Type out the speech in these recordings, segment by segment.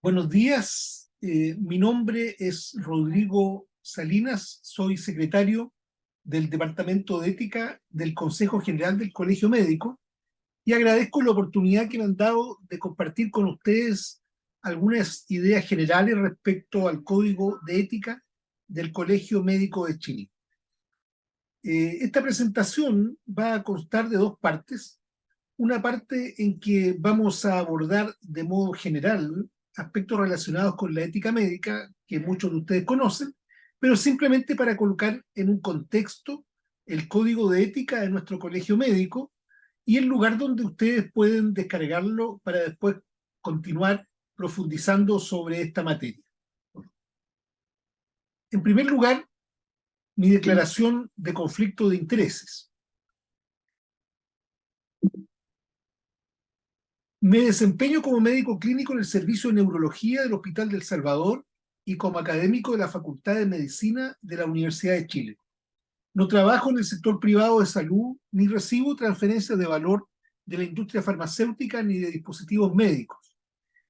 Buenos días, mi nombre es Rodrigo Salinas, soy secretario del Departamento de Ética del Consejo General del Colegio Médico y agradezco la oportunidad que me han dado de compartir con ustedes algunas ideas generales respecto al Código de Ética del Colegio Médico de Chile. Esta presentación va a constar de dos partes. Una parte en que vamos a abordar de modo general aspectos relacionados con la ética médica que muchos de ustedes conocen, pero simplemente para colocar en un contexto el código de ética de nuestro colegio médico y el lugar donde ustedes pueden descargarlo para después continuar profundizando sobre esta materia. En primer lugar, mi declaración de conflicto de intereses. Me desempeño como médico clínico en el Servicio de Neurología del Hospital del Salvador y como académico de la Facultad de Medicina de la Universidad de Chile. No trabajo en el sector privado de salud ni recibo transferencias de valor de la industria farmacéutica ni de dispositivos médicos.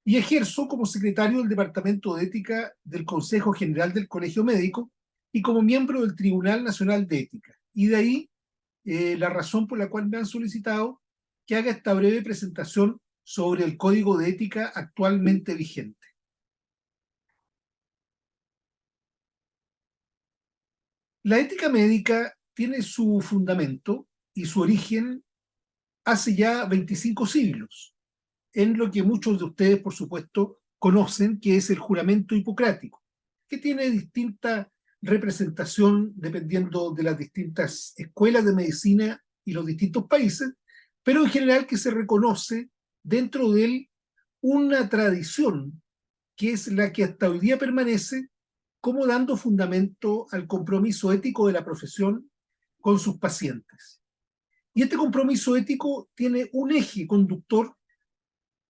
Y ejerzo como secretario del Departamento de Ética del Consejo General del Colegio Médico y como miembro del Tribunal Nacional de Ética. Y de ahí la razón por la cual me han solicitado que haga esta breve presentación sobre el código de ética actualmente vigente. La ética médica tiene su fundamento y su origen hace ya 25 siglos, en lo que muchos de ustedes, por supuesto, conocen, que es el juramento hipocrático, que tiene distinta representación dependiendo de las distintas escuelas de medicina y los distintos países, pero en general que se reconoce dentro de él una tradición que es la que hasta hoy día permanece como dando fundamento al compromiso ético de la profesión con sus pacientes. Y este compromiso ético tiene un eje conductor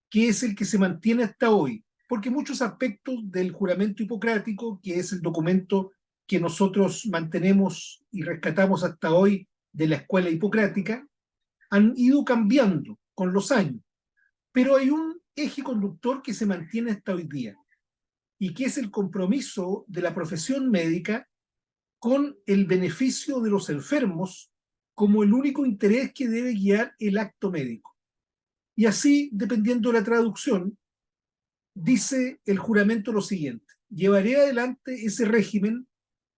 que es el que se mantiene hasta hoy, porque muchos aspectos del juramento hipocrático, que es el documento que nosotros mantenemos y rescatamos hasta hoy de la escuela hipocrática, han ido cambiando con los años, pero hay un eje conductor que se mantiene hasta hoy día, y que es el compromiso de la profesión médica con el beneficio de los enfermos como el único interés que debe guiar el acto médico. Y así, dependiendo de la traducción, dice el juramento lo siguiente: llevaré adelante ese régimen,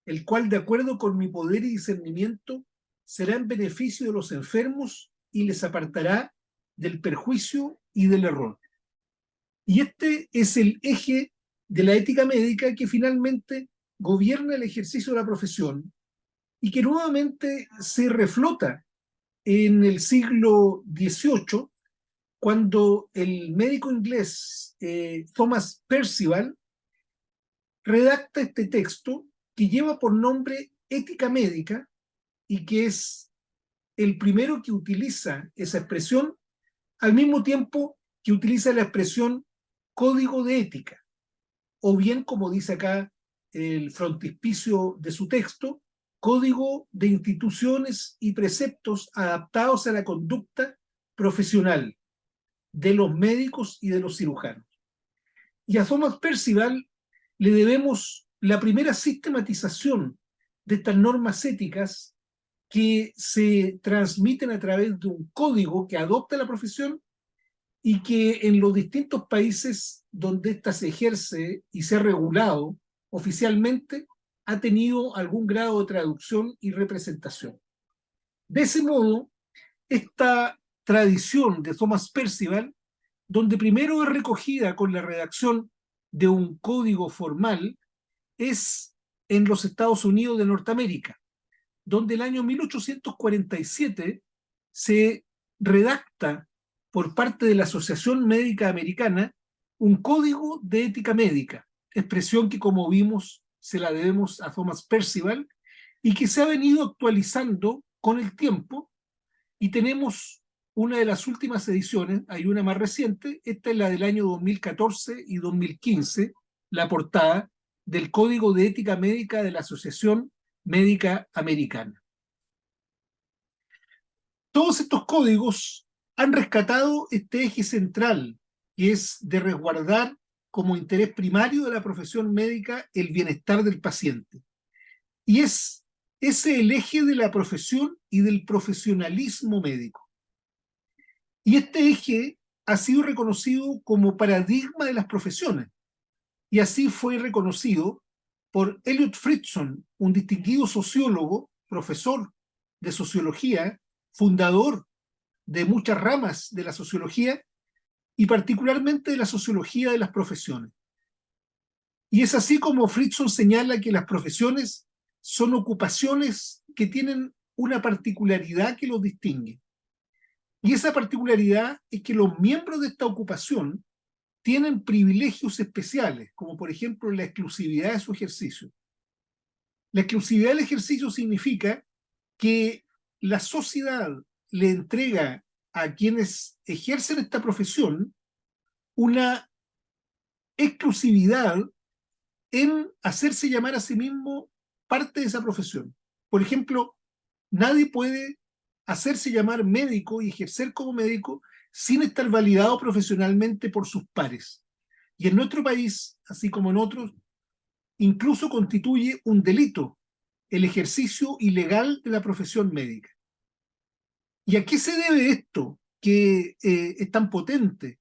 el cual, de acuerdo con mi poder y discernimiento, será en beneficio de los enfermos y les apartará del perjuicio y del error. Y este es el eje de la ética médica que finalmente gobierna el ejercicio de la profesión y que nuevamente se reflota en el siglo XVIII, cuando el médico inglés Thomas Percival redacta este texto que lleva por nombre Ética Médica y que es el primero que utiliza esa expresión, al mismo tiempo que utiliza la expresión código de ética, o bien, como dice acá el frontispicio de su texto, código de instituciones y preceptos adaptados a la conducta profesional de los médicos y de los cirujanos. Y a Thomas Percival le debemos la primera sistematización de estas normas éticas que se transmiten a través de un código que adopta la profesión y que en los distintos países donde ésta se ejerce y se ha regulado oficialmente ha tenido algún grado de traducción y representación. De ese modo, esta tradición de Thomas Percival, donde primero es recogida con la redacción de un código formal, es en los Estados Unidos de Norteamérica, donde el año 1847 se redacta por parte de la Asociación Médica Americana un código de ética médica, expresión que, como vimos, se la debemos a Thomas Percival y que se ha venido actualizando con el tiempo, y tenemos una de las últimas ediciones, hay una más reciente, esta es la del año 2014 y 2015, la portada del Código de Ética Médica de la Asociación Médica Americana. Todos estos códigos han rescatado este eje central, que es de resguardar como interés primario de la profesión médica el bienestar del paciente. Y es ese el eje de la profesión y del profesionalismo médico. Y este eje ha sido reconocido como paradigma de las profesiones. Y así fue reconocido por Elliot Friedson, un distinguido sociólogo, profesor de sociología, fundador de muchas ramas de la sociología y particularmente de la sociología de las profesiones. Y es así como Friedson señala que las profesiones son ocupaciones que tienen una particularidad que los distingue. Y esa particularidad es que los miembros de esta ocupación tienen privilegios especiales, como por ejemplo la exclusividad de su ejercicio. La exclusividad del ejercicio significa que la sociedad le entrega a quienes ejercen esta profesión una exclusividad en hacerse llamar a sí mismo parte de esa profesión. Por ejemplo, nadie puede hacerse llamar médico y ejercer como médico sin estar validado profesionalmente por sus pares. Y en nuestro país, así como en otros, incluso constituye un delito el ejercicio ilegal de la profesión médica. ¿Y a qué se debe esto que es tan potente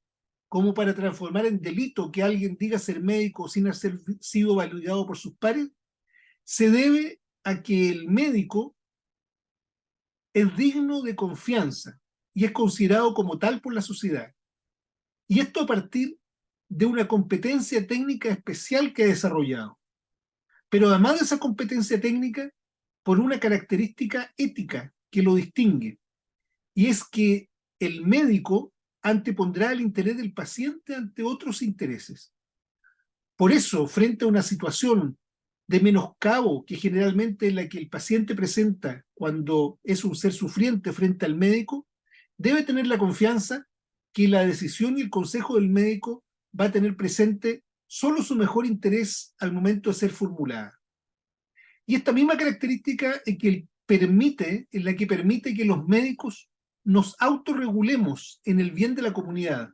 como para transformar en delito que alguien diga ser médico sin haber sido validado por sus pares? Se debe a que el médico es digno de confianza y es considerado como tal por la sociedad. Y esto a partir de una competencia técnica especial que ha desarrollado. Pero además de esa competencia técnica, por una característica ética que lo distingue, y es que el médico antepondrá el interés del paciente ante otros intereses. Por eso, frente a una situación de menoscabo que generalmente es la que el paciente presenta cuando es un ser sufriente frente al médico, debe tener la confianza que la decisión y el consejo del médico va a tener presente solo su mejor interés al momento de ser formulada. Y esta misma característica es en la que permite que los médicos nos autorregulemos en el bien de la comunidad,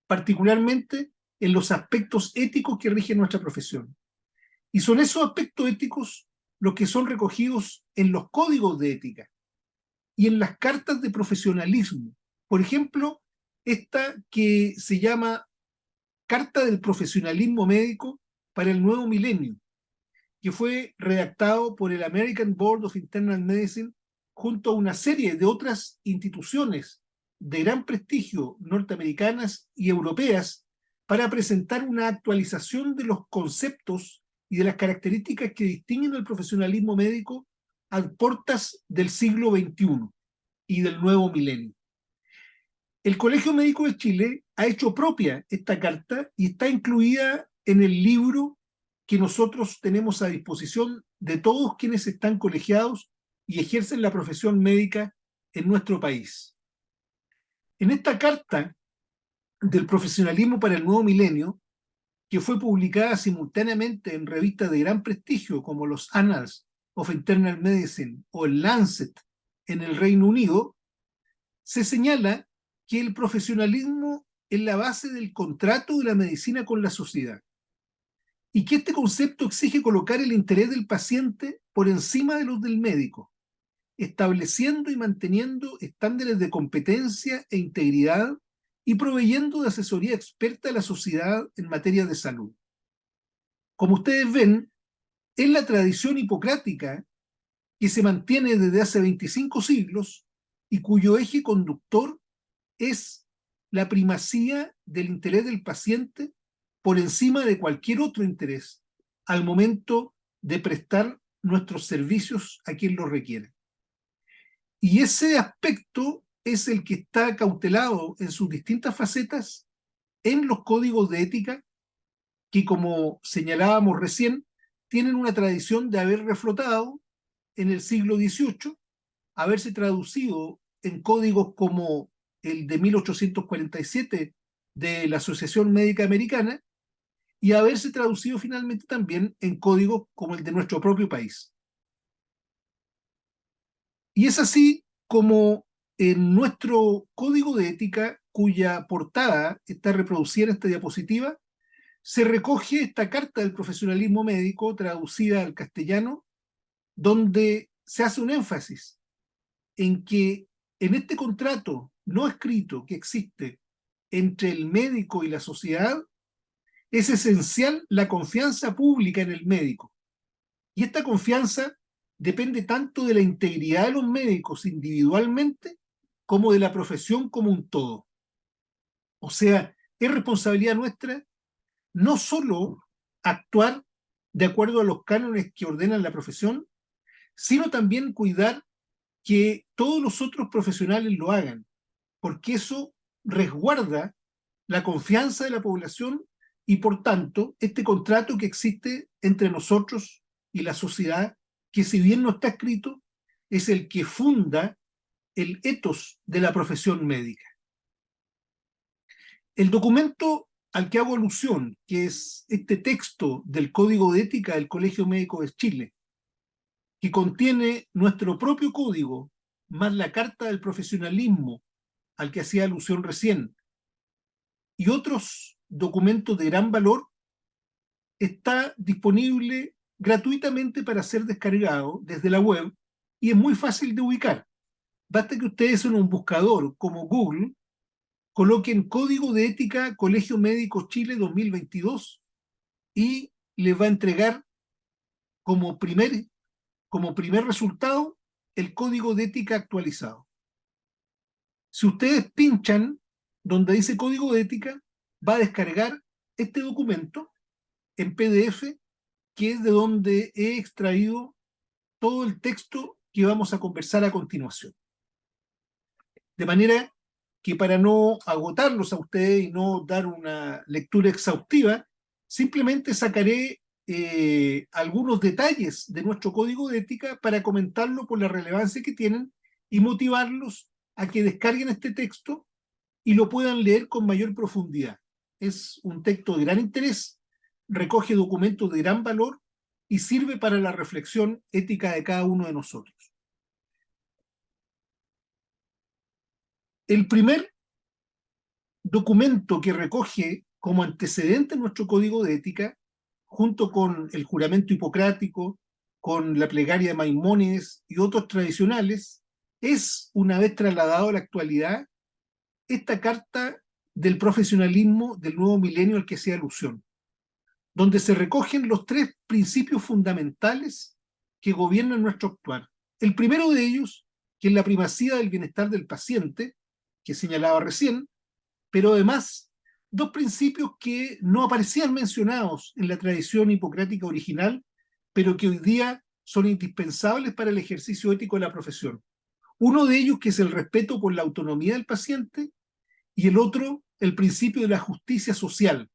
particularmente en los aspectos éticos que rigen nuestra profesión. Y son esos aspectos éticos los que son recogidos en los códigos de ética y en las cartas de profesionalismo. Por ejemplo, esta que se llama Carta del Profesionalismo Médico para el Nuevo Milenio, que fue redactado por el American Board of Internal Medicine junto a una serie de otras instituciones de gran prestigio norteamericanas y europeas para presentar una actualización de los conceptos y de las características que distinguen al profesionalismo médico a portas del siglo XXI y del nuevo milenio. El Colegio Médico de Chile ha hecho propia esta carta y está incluida en el libro que nosotros tenemos a disposición de todos quienes están colegiados y ejercen la profesión médica en nuestro país. En esta carta del profesionalismo para el nuevo milenio, que fue publicada simultáneamente en revistas de gran prestigio como los Annals of Internal Medicine o el Lancet en el Reino Unido, se señala que el profesionalismo es la base del contrato de la medicina con la sociedad y que este concepto exige colocar el interés del paciente por encima de los del médico, estableciendo y manteniendo estándares de competencia e integridad y proveyendo de asesoría experta a la sociedad en materia de salud. Como ustedes ven, es la tradición hipocrática que se mantiene desde hace 25 siglos y cuyo eje conductor es la primacía del interés del paciente por encima de cualquier otro interés al momento de prestar nuestros servicios a quien los requiere. Y ese aspecto es el que está cautelado en sus distintas facetas en los códigos de ética que, como señalábamos recién, tienen una tradición de haber reflotado en el siglo XVIII, haberse traducido en códigos como el de 1847 de la Asociación Médica Americana y haberse traducido finalmente también en códigos como el de nuestro propio país. Y es así como en nuestro código de ética, cuya portada está reproducida en esta diapositiva, se recoge esta carta del profesionalismo médico traducida al castellano, donde se hace un énfasis en que en este contrato no escrito que existe entre el médico y la sociedad, es esencial la confianza pública en el médico. Y esta confianza depende tanto de la integridad de los médicos individualmente como de la profesión como un todo. O sea, es responsabilidad nuestra no solo actuar de acuerdo a los cánones que ordenan la profesión, sino también cuidar que todos los otros profesionales lo hagan, porque eso resguarda la confianza de la población y, por tanto, este contrato que existe entre nosotros y la sociedad, que si bien no está escrito, es el que funda el ethos de la profesión médica. El documento al que hago alusión, que es este texto del Código de Ética del Colegio Médico de Chile, que contiene nuestro propio código, más la Carta del Profesionalismo al que hacía alusión recién, y otros documentos de gran valor, está disponible gratuitamente para ser descargado desde la web y es muy fácil de ubicar. Basta que ustedes en un buscador como Google coloquen Código de Ética Colegio Médico Chile 2022 y les va a entregar como primer resultado el Código de Ética actualizado. Si ustedes pinchan donde dice Código de Ética, va a descargar este documento en PDF, que es de donde he extraído todo el texto que vamos a conversar a continuación. De manera que, para no agotarlos a ustedes y no dar una lectura exhaustiva, simplemente sacaré algunos detalles de nuestro código de ética para comentarlo por la relevancia que tienen y motivarlos a que descarguen este texto y lo puedan leer con mayor profundidad. Es un texto de gran interés, recoge documentos de gran valor y sirve para la reflexión ética de cada uno de nosotros. El primer documento que recoge como antecedente nuestro código de ética, junto con el juramento hipocrático, con la plegaria de Maimónides y otros tradicionales, es, una vez trasladado a la actualidad, esta carta del profesionalismo del nuevo milenio al que hacía alusión, donde se recogen los tres principios fundamentales que gobiernan nuestro actuar. El primero de ellos, que es la primacía del bienestar del paciente, que señalaba recién, pero además dos principios que no aparecían mencionados en la tradición hipocrática original, pero que hoy día son indispensables para el ejercicio ético de la profesión. Uno de ellos, que es el respeto por la autonomía del paciente, y el otro, el principio de la justicia social.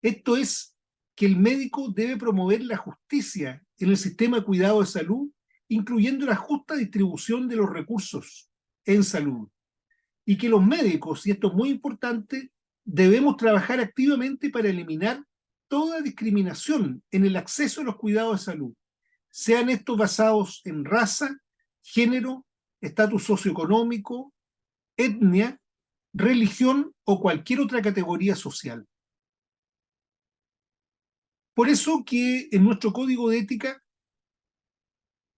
Esto es, que el médico debe promover la justicia en el sistema de cuidado de salud, incluyendo la justa distribución de los recursos en salud. Y que los médicos, y esto es muy importante, debemos trabajar activamente para eliminar toda discriminación en el acceso a los cuidados de salud, sean estos basados en raza, género, estatus socioeconómico, etnia, religión o cualquier otra categoría social. Por eso que en nuestro código de ética,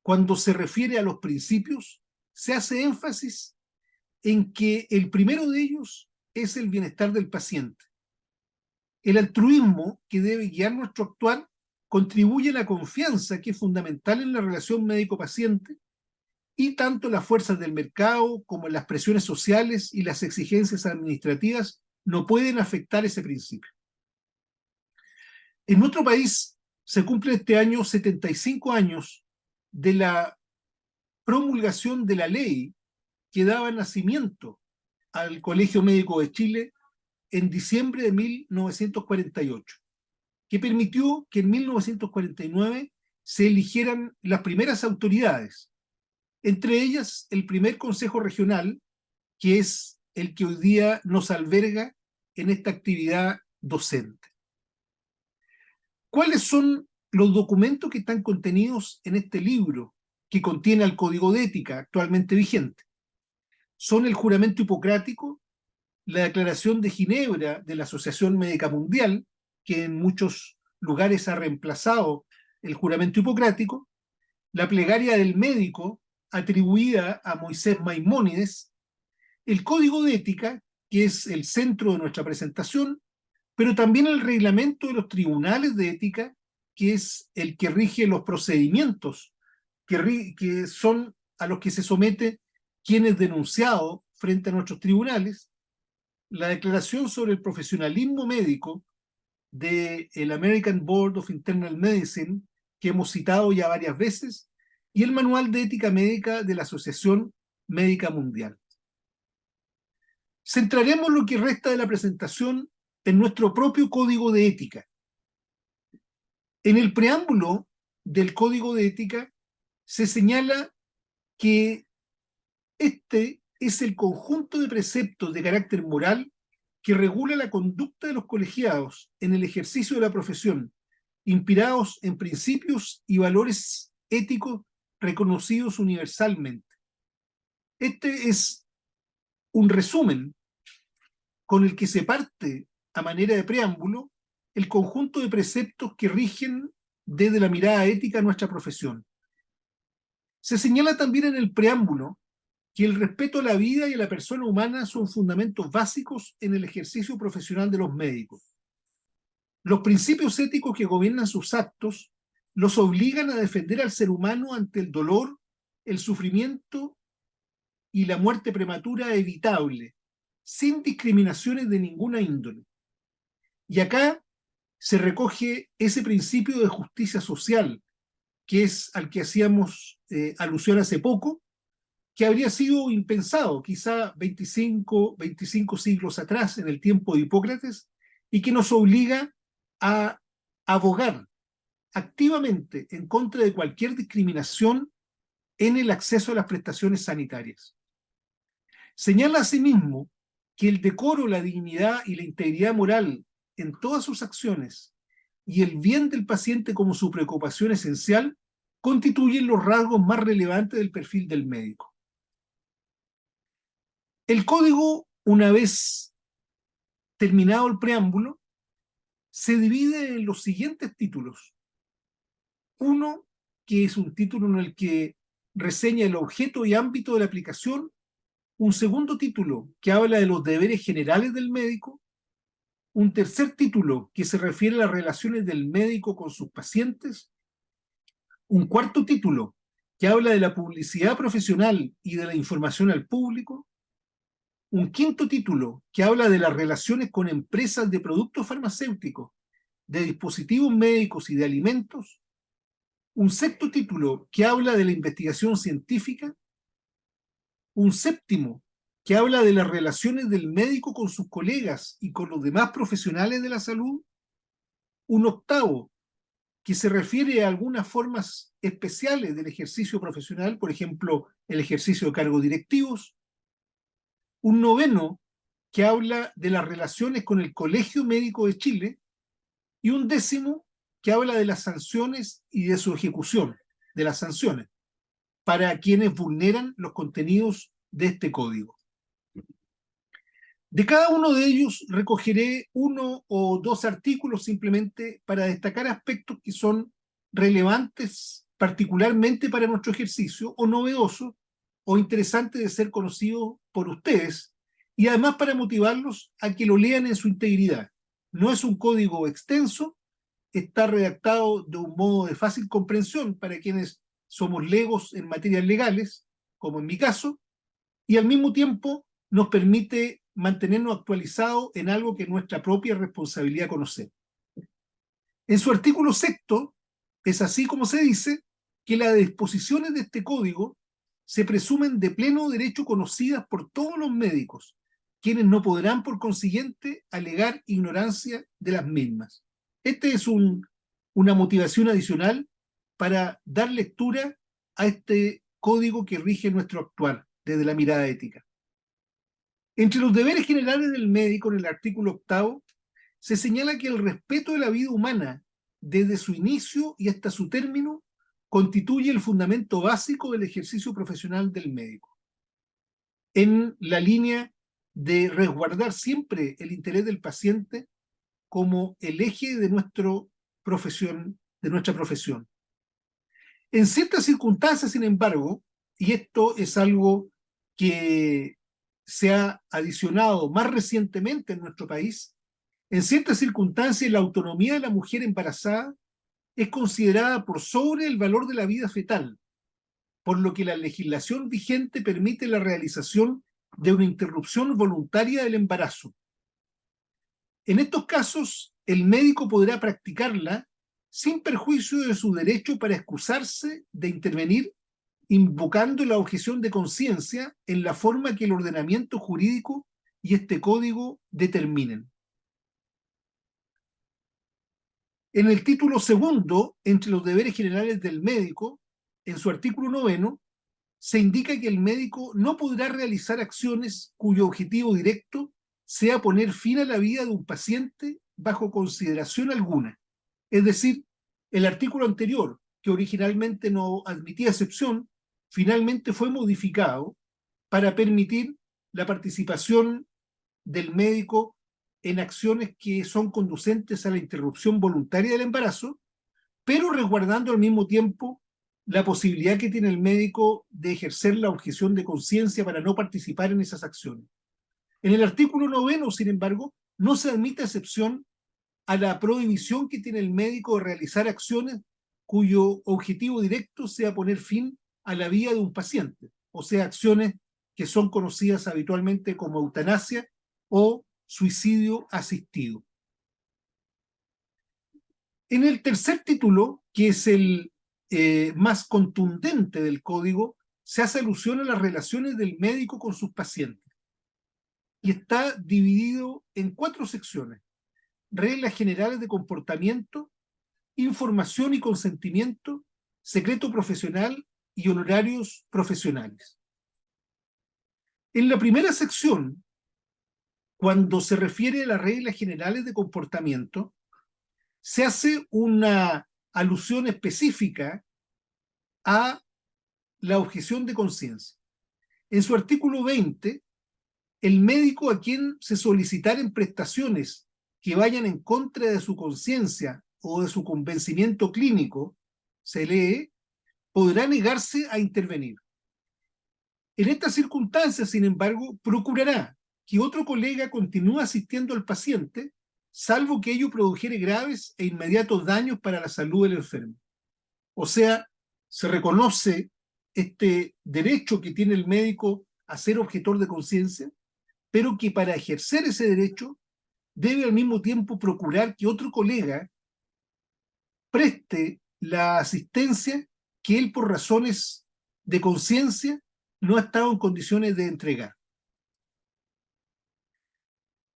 cuando se refiere a los principios, se hace énfasis en que el primero de ellos es el bienestar del paciente. El altruismo que debe guiar nuestro actuar contribuye a la confianza, que es fundamental en la relación médico-paciente, y tanto las fuerzas del mercado como las presiones sociales y las exigencias administrativas no pueden afectar ese principio. En nuestro país se cumple este año 75 años de la promulgación de la ley que daba nacimiento al Colegio Médico de Chile en diciembre de 1948, que permitió que en 1949 se eligieran las primeras autoridades, entre ellas el primer Consejo Regional, que es el que hoy día nos alberga en esta actividad docente. ¿Cuáles son los documentos que están contenidos en este libro que contiene el Código de Ética actualmente vigente? Son el juramento hipocrático, la Declaración de Ginebra de la Asociación Médica Mundial, que en muchos lugares ha reemplazado el juramento hipocrático, la plegaria del médico atribuida a Moisés Maimónides, el código de ética, que es el centro de nuestra presentación, pero también el reglamento de los tribunales de ética, que es el que rige los procedimientos que son a los que se somete quien es denunciado frente a nuestros tribunales, la declaración sobre el profesionalismo médico del American Board of Internal Medicine, que hemos citado ya varias veces, y el manual de ética médica de la Asociación Médica Mundial. Centraremos lo que resta de la presentación en nuestro propio código de ética. En el preámbulo del código de ética se señala que este es el conjunto de preceptos de carácter moral que regula la conducta de los colegiados en el ejercicio de la profesión, inspirados en principios y valores éticos reconocidos universalmente. Este es un resumen con el que se parte, a manera de preámbulo, el conjunto de preceptos que rigen desde la mirada ética nuestra profesión. Se señala también en el preámbulo que el respeto a la vida y a la persona humana son fundamentos básicos en el ejercicio profesional de los médicos. Los principios éticos que gobiernan sus actos los obligan a defender al ser humano ante el dolor, el sufrimiento y la muerte prematura evitable, sin discriminaciones de ninguna índole. Y acá se recoge ese principio de justicia social, que es al que hacíamos alusión hace poco, que habría sido impensado quizá 25 siglos atrás, en el tiempo de Hipócrates, y que nos obliga a abogar activamente en contra de cualquier discriminación en el acceso a las prestaciones sanitarias. Señala asimismo que el decoro, la dignidad y la integridad moral en todas sus acciones y el bien del paciente como su preocupación esencial constituyen los rasgos más relevantes del perfil del médico. El código, una vez terminado el preámbulo, se divide en los siguientes títulos. Uno, que es un título en el que reseña el objeto y ámbito de la aplicación. Un segundo título que habla de los deberes generales del médico. Un tercer título que se refiere a las relaciones del médico con sus pacientes. Un cuarto título que habla de la publicidad profesional y de la información al público. Un quinto título que habla de las relaciones con empresas de productos farmacéuticos, de dispositivos médicos y de alimentos. Un sexto título que habla de la investigación científica. Un séptimo que habla de las relaciones del médico con sus colegas y con los demás profesionales de la salud. Un octavo que se refiere a algunas formas especiales del ejercicio profesional, por ejemplo, el ejercicio de cargos directivos. Un noveno que habla de las relaciones con el Colegio Médico de Chile, y un décimo que habla de las sanciones y de su ejecución, de las sanciones, para quienes vulneran los contenidos de este código. De cada uno de ellos recogeré uno o dos artículos simplemente para destacar aspectos que son relevantes particularmente para nuestro ejercicio, o novedosos, o interesantes de ser conocidos por ustedes, y además para motivarlos a que lo lean en su integridad. No es un código extenso, está redactado de un modo de fácil comprensión para quienes somos legos en materias legales, como en mi caso, y al mismo tiempo nos permite mantenernos actualizados en algo que es nuestra propia responsabilidad conocer. En su artículo sexto, es así como se dice que las disposiciones de este código se presumen de pleno derecho conocidas por todos los médicos, quienes no podrán, por consiguiente, alegar ignorancia de las mismas. Este es una motivación adicional para dar lectura a este código que rige nuestro actuar desde la mirada ética. Entre los deberes generales del médico, en el artículo octavo, se señala que el respeto de la vida humana desde su inicio y hasta su término constituye el fundamento básico del ejercicio profesional del médico. En la línea de resguardar siempre el interés del paciente, como el eje de nuestra profesión. En ciertas circunstancias, sin embargo, y esto es algo que se ha adicionado más recientemente en nuestro país, en ciertas circunstancias la autonomía de la mujer embarazada es considerada por sobre el valor de la vida fetal, por lo que la legislación vigente permite la realización de una interrupción voluntaria del embarazo. En estos casos, el médico podrá practicarla sin perjuicio de su derecho para excusarse de intervenir, invocando la objeción de conciencia en la forma que el ordenamiento jurídico y este código determinen. En el título segundo, entre los deberes generales del médico, en su artículo 9, se indica que el médico no podrá realizar acciones cuyo objetivo directo sea poner fin a la vida de un paciente bajo consideración alguna. Es decir, el artículo anterior, que originalmente no admitía excepción, finalmente fue modificado para permitir la participación del médico en acciones que son conducentes a la interrupción voluntaria del embarazo, pero resguardando al mismo tiempo la posibilidad que tiene el médico de ejercer la objeción de conciencia para no participar en esas acciones. En el artículo 9, sin embargo, no se admite excepción a la prohibición que tiene el médico de realizar acciones cuyo objetivo directo sea poner fin a la vida de un paciente, o sea, acciones que son conocidas habitualmente como eutanasia o suicidio asistido. En el tercer título, que es el más contundente del código, se hace alusión a las relaciones del médico con sus pacientes y está dividido en 4 secciones: reglas generales de comportamiento, información y consentimiento, secreto profesional y honorarios profesionales. En la primera sección, cuando se refiere a las reglas generales de comportamiento, se hace una alusión específica a la objeción de conciencia. En su artículo 20, el médico a quien se solicitaren prestaciones que vayan en contra de su conciencia o de su convencimiento clínico, se lee, podrá negarse a intervenir. En estas circunstancias, sin embargo, procurará que otro colega continúe asistiendo al paciente, salvo que ello produjere graves e inmediatos daños para la salud del enfermo. O sea, se reconoce este derecho que tiene el médico a ser objetor de conciencia, pero que para ejercer ese derecho debe al mismo tiempo procurar que otro colega preste la asistencia que él por razones de conciencia no ha estado en condiciones de entregar.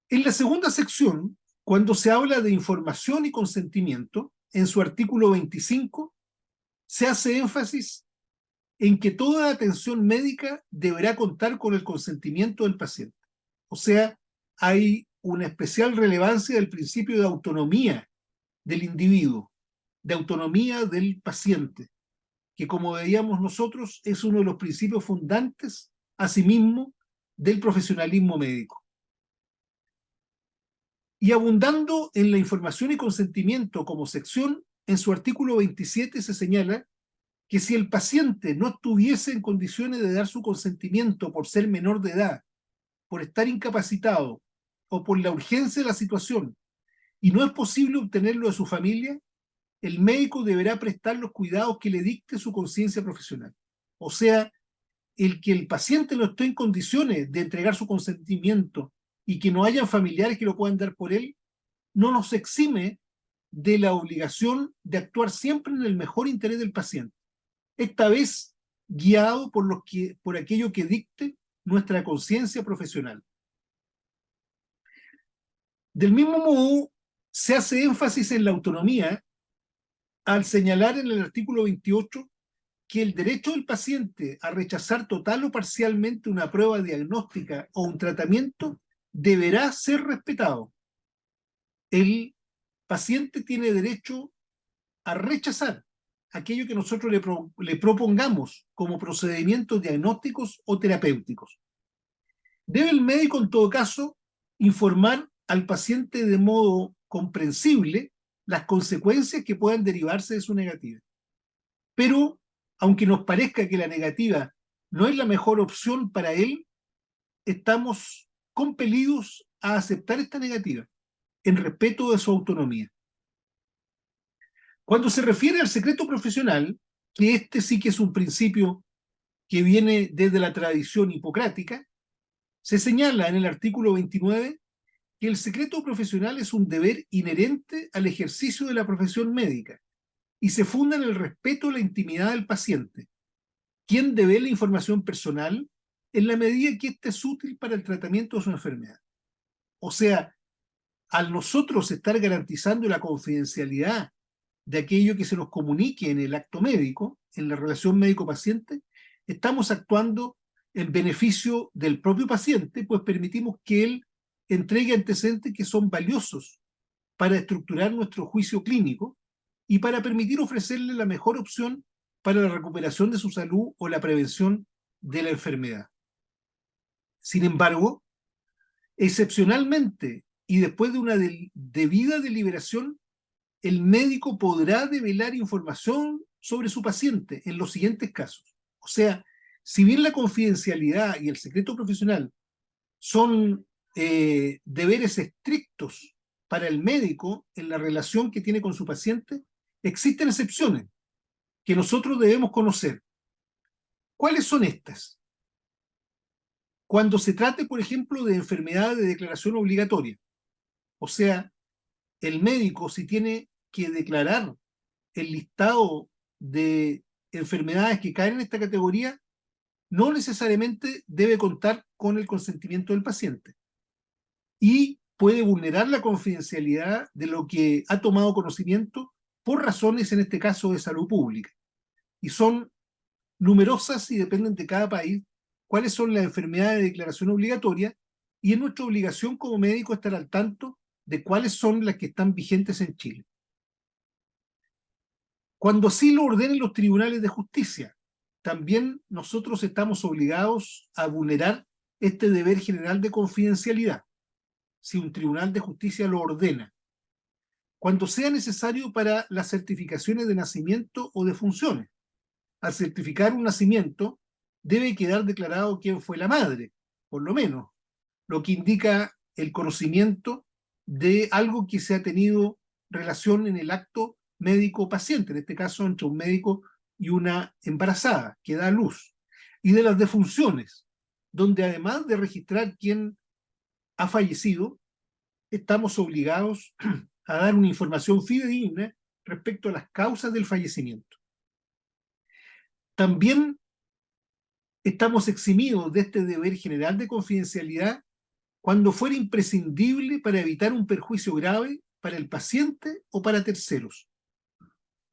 En la segunda sección, cuando se habla de información y consentimiento, en su artículo 25, se hace énfasis en que toda atención médica deberá contar con el consentimiento del paciente. O sea, hay una especial relevancia del principio de autonomía del individuo, de autonomía del paciente, que como veíamos nosotros es uno de los principios fundantes, asimismo, del profesionalismo médico. Y abundando en la información y consentimiento como sección, en su artículo 27 se señala que si el paciente no estuviese en condiciones de dar su consentimiento por ser menor de edad, por estar incapacitado o por la urgencia de la situación, y no es posible obtenerlo de su familia, el médico deberá prestar los cuidados que le dicte su conciencia profesional. O sea, el que el paciente no esté en condiciones de entregar su consentimiento y que no hayan familiares que lo puedan dar por él, no nos exime de la obligación de actuar siempre en el mejor interés del paciente, esta vez guiado por aquello que dicte nuestra conciencia profesional. Del mismo modo, se hace énfasis en la autonomía al señalar en el artículo 28 que el derecho del paciente a rechazar total o parcialmente una prueba diagnóstica o un tratamiento deberá ser respetado. El paciente tiene derecho a rechazar aquello que nosotros le propongamos como procedimientos diagnósticos o terapéuticos. Debe el médico, en todo caso, informar al paciente de modo comprensible las consecuencias que puedan derivarse de su negativa. Pero, aunque nos parezca que la negativa no es la mejor opción para él, estamos compelidos a aceptar esta negativa en respeto de su autonomía. Cuando se refiere al secreto profesional, que este sí que es un principio que viene desde la tradición hipocrática, se señala en el artículo 29 que el secreto profesional es un deber inherente al ejercicio de la profesión médica y se funda en el respeto a la intimidad del paciente, quien devela información personal en la medida que ésta es útil para el tratamiento de su enfermedad. O sea, al nosotros estar garantizando la confidencialidad de aquello que se nos comunique en el acto médico, en la relación médico-paciente, estamos actuando en beneficio del propio paciente, pues permitimos que él entregue antecedentes que son valiosos para estructurar nuestro juicio clínico y para permitir ofrecerle la mejor opción para la recuperación de su salud o la prevención de la enfermedad. Sin embargo, excepcionalmente y después de una debida deliberación, el médico podrá develar información sobre su paciente en los siguientes casos. O sea, si bien la confidencialidad y el secreto profesional son deberes estrictos para el médico en la relación que tiene con su paciente, existen excepciones que nosotros debemos conocer. ¿Cuáles son estas? Cuando se trate, por ejemplo, de enfermedad de declaración obligatoria, o sea, el médico si tiene que declarar el listado de enfermedades que caen en esta categoría, no necesariamente debe contar con el consentimiento del paciente y puede vulnerar la confidencialidad de lo que ha tomado conocimiento por razones, en este caso, de salud pública. Y son numerosas y dependen de cada país cuáles son las enfermedades de declaración obligatoria y es nuestra obligación como médico estar al tanto de cuáles son las que están vigentes en Chile. Cuando así lo ordenen los tribunales de justicia, también nosotros estamos obligados a vulnerar este deber general de confidencialidad, si un tribunal de justicia lo ordena, cuando sea necesario para las certificaciones de nacimiento o de funciones. Al certificar un nacimiento, debe quedar declarado quién fue la madre, por lo menos, lo que indica el conocimiento de algo que se ha tenido relación en el acto médico-paciente, en este caso entre un médico y una embarazada que da a luz, y de las defunciones, donde además de registrar quién ha fallecido, estamos obligados a dar una información fidedigna respecto a las causas del fallecimiento. También estamos eximidos de este deber general de confidencialidad cuando fuera imprescindible para evitar un perjuicio grave para el paciente o para terceros.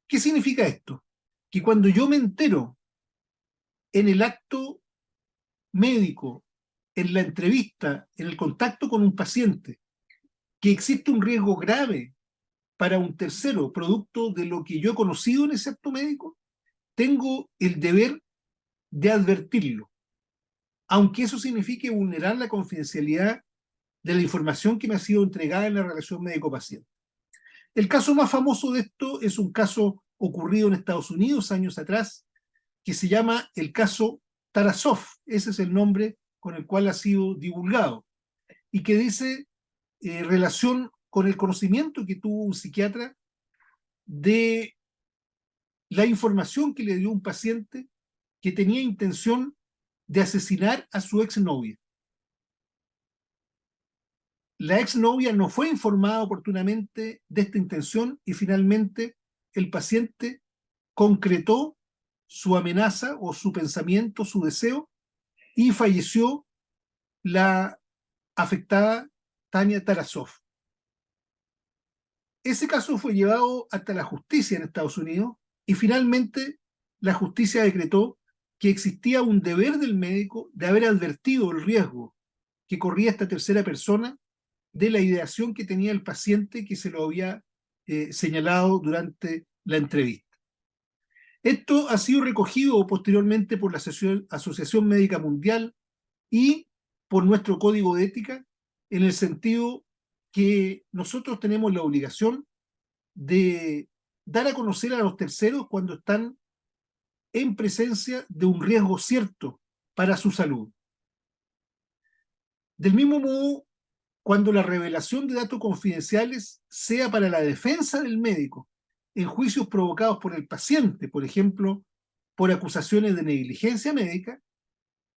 ¿Qué significa esto? Que cuando yo me entero en el acto médico, en la entrevista, en el contacto con un paciente, que existe un riesgo grave para un tercero, producto de lo que yo he conocido en ese acto médico, tengo el deber de advertirlo, aunque eso signifique vulnerar la confidencialidad de la información que me ha sido entregada en la relación médico-paciente. El caso más famoso de esto es un caso ocurrido en Estados Unidos años atrás, que se llama el caso Tarasov. Ese es el nombre con el cual ha sido divulgado, y que dice relación con el conocimiento que tuvo un psiquiatra de la información que le dio un paciente que tenía intención de asesinar a su exnovia. La exnovia no fue informada oportunamente de esta intención y finalmente el paciente concretó su amenaza o su pensamiento, su deseo, y falleció la afectada Tania Tarasov. Ese caso fue llevado hasta la justicia en Estados Unidos y finalmente la justicia decretó que existía un deber del médico de haber advertido el riesgo que corría esta tercera persona de la ideación que tenía el paciente que se lo había señalado durante la entrevista. Esto ha sido recogido posteriormente por la Asociación Médica Mundial y por nuestro código de ética en el sentido que nosotros tenemos la obligación de dar a conocer a los terceros cuando están en presencia de un riesgo cierto para su salud. Del mismo modo, cuando la revelación de datos confidenciales sea para la defensa del médico en juicios provocados por el paciente, por ejemplo, por acusaciones de negligencia médica,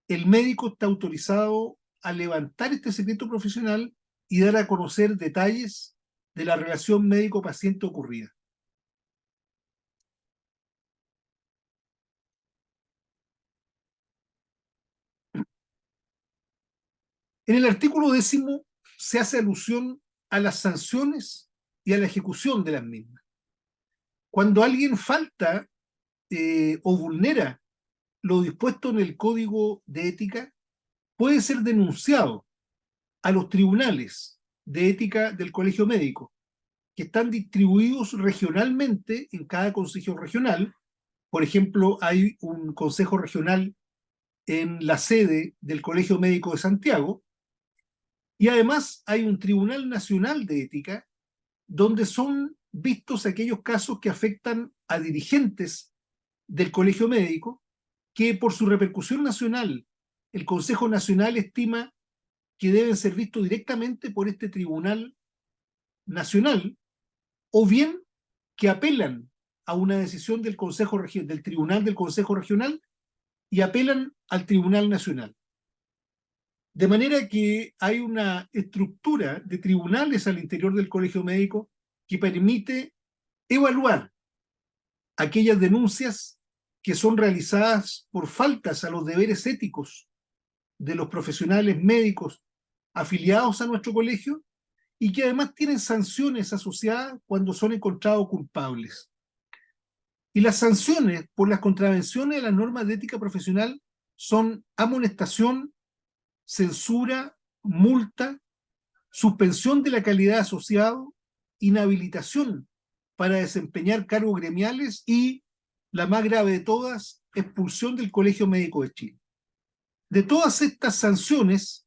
el médico está autorizado a levantar este secreto profesional y dar a conocer detalles de la relación médico-paciente ocurrida. En el artículo 10 se hace alusión a las sanciones y a la ejecución de las mismas. Cuando alguien falta o vulnera lo dispuesto en el Código de Ética, puede ser denunciado a los tribunales de ética del Colegio Médico, que están distribuidos regionalmente en cada consejo regional. Por ejemplo, hay un consejo regional en la sede del Colegio Médico de Santiago, y además hay un Tribunal Nacional de Ética donde son vistos aquellos casos que afectan a dirigentes del Colegio Médico, que por su repercusión nacional, el Consejo Nacional estima que deben ser vistos directamente por este Tribunal Nacional, o bien que apelan a una decisión del Tribunal del Consejo Regional y apelan al Tribunal Nacional. De manera que hay una estructura de tribunales al interior del Colegio Médico que permite evaluar aquellas denuncias que son realizadas por faltas a los deberes éticos de los profesionales médicos afiliados a nuestro colegio y que además tienen sanciones asociadas cuando son encontrados culpables. Y las sanciones por las contravenciones de las normas de ética profesional son amonestación, censura, multa, suspensión de la calidad de asociado, inhabilitación para desempeñar cargos gremiales y, la más grave de todas, expulsión del Colegio Médico de Chile. De todas estas sanciones,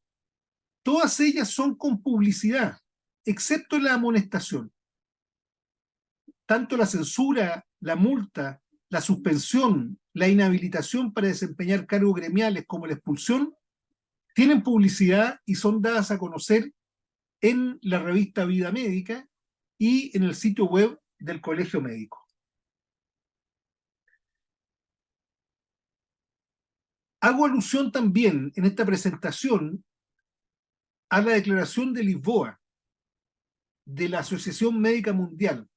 todas ellas son con publicidad, excepto la amonestación. Tanto la censura, la multa, la suspensión, la inhabilitación para desempeñar cargos gremiales como la expulsión tienen publicidad y son dadas a conocer en la revista Vida Médica y en el sitio web del Colegio Médico. Hago alusión también en esta presentación a la Declaración de Lisboa de la Asociación Médica Mundial,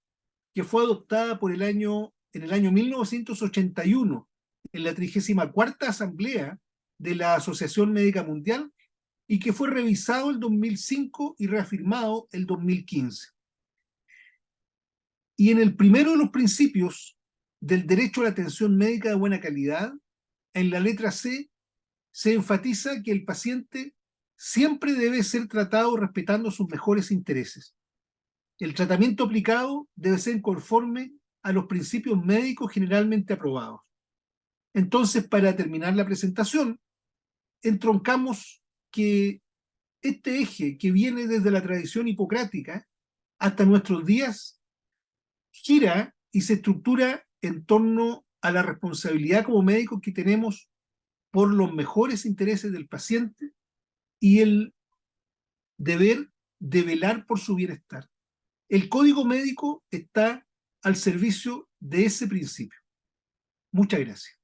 que fue adoptada en el año 1981 en la 34ª Asamblea de la Asociación Médica Mundial y que fue revisado el 2005 y reafirmado el 2015. Y en el primero de los principios del derecho a la atención médica de buena calidad, en la letra C, se enfatiza que el paciente siempre debe ser tratado respetando sus mejores intereses. El tratamiento aplicado debe ser conforme a los principios médicos generalmente aprobados. Entonces, para terminar la presentación, entroncamos que este eje que viene desde la tradición hipocrática hasta nuestros días gira y se estructura en torno a la responsabilidad como médicos que tenemos por los mejores intereses del paciente y el deber de velar por su bienestar. El código médico está al servicio de ese principio. Muchas gracias.